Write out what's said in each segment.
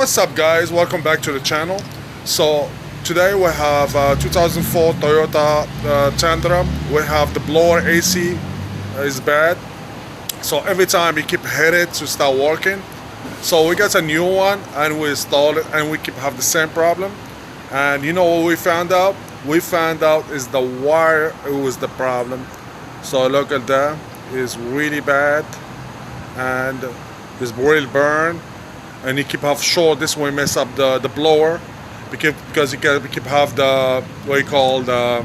What's up, guys? Welcome back to the channel. So today we have 2004 Toyota Tundra. We have the blower AC is bad, so every time you keep hitting to start working. So we got a new one and we installed it, and we keep have the same problem. And you know what we found out? We found out is the wire was the problem. So look at that, it's really bad and it's really burned. And you keep have short. This way mess up the blower because you keep have the what you call the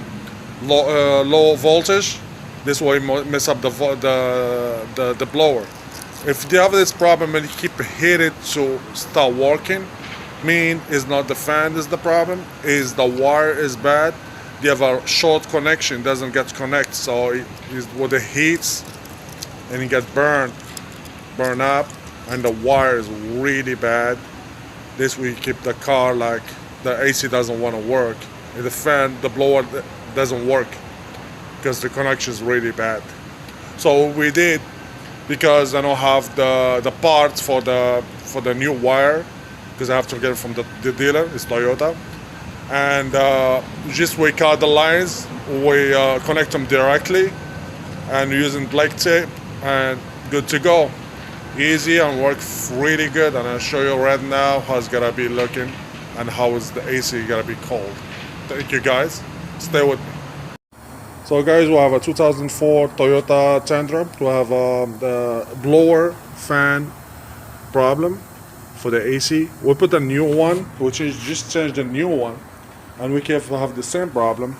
low voltage. This way mess up the blower. If you have this problem and you keep hit it to start working, mean is not the fan is the problem, is the wire is bad. You have a short connection, doesn't get connect, so it is with the heats and it get burn up, and the wire is really bad. This will keep the car like the AC doesn't want to work, and the fan, the blower doesn't work because the connection is really bad. So what we did, because I don't have the parts for the new wire, because I have to get it from the dealer, it's Toyota, and just we cut the lines, we connect them directly and using black tape, and good to go. Easy and work really good, and I'll show you right now how it's gonna be looking and how is the AC gonna be cold. Thank you guys, stay with me. So guys, we have a 2004 Toyota Tundra. We have the blower fan problem for the AC. We put a new one, which is just changed the new one, and we can have the same problem.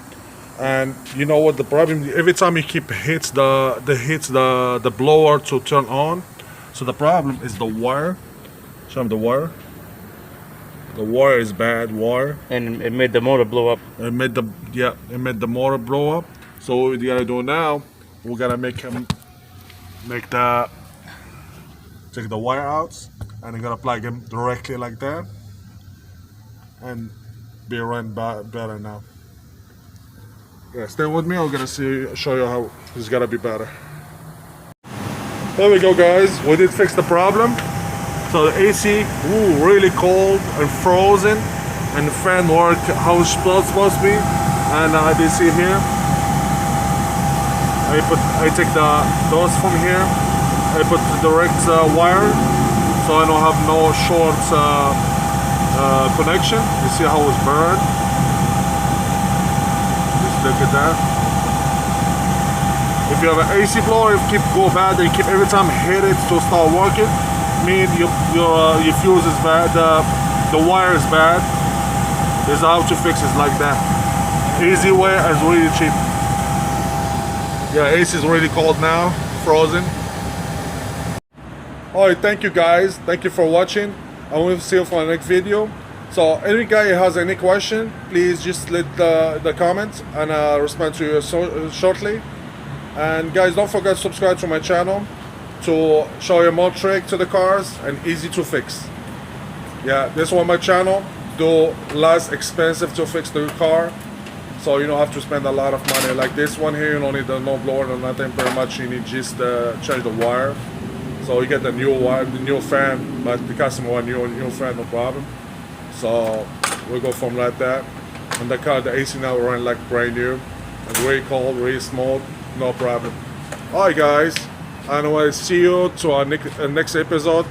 And you know what the problem? Every time you keep hits the blower to turn on. So the problem is the wire. Show them the wire. The wire is bad wire. And it made the motor blow up. It made the motor blow up. So what we gotta do now, we gotta take the wire out, and we're gonna plug him directly like that, and be running better now. Yeah, stay with me. I'm gonna show you how it's gonna be better. There we go, guys. We did fix the problem. So the AC, really cold and frozen, and the fan work how it's supposed to be. And I did see here. I take those from here. I put the direct wire, so I don't have no short connection. You see how it's burned. Just look at that. If you have an AC blower, if you keep go bad and you keep every time hit it to start working, mean your fuse is bad, the wire is bad. There's how to fix it like that. Easy way and really cheap. Yeah, AC is really cold now, frozen. Alright, thank you guys. Thank you for watching. I will see you for the next video. So any guy who has any question, please just leave the comments, and I'll respond to you shortly. And guys, don't forget to subscribe to my channel to show you more trick to the cars and easy to fix. Yeah, this one my channel do less expensive to fix the car, so you don't have to spend a lot of money. Like this one here, you don't need no blower or nothing very much. You need just change the wire. So you get the new wire, the new fan, but the customer want new fan, no problem. So we go from like that. And the car, the AC now run like brand new. And really cold, really smooth. No problem. Alright guys, and we'll see you to our next episode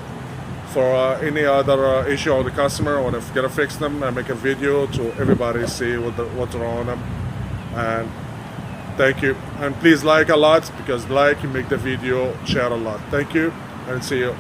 for any other issue on the customer. I want to get to fix them and make a video to everybody see what's wrong on them. And thank you. And please like a lot, because like you make the video share a lot. Thank you, and see you.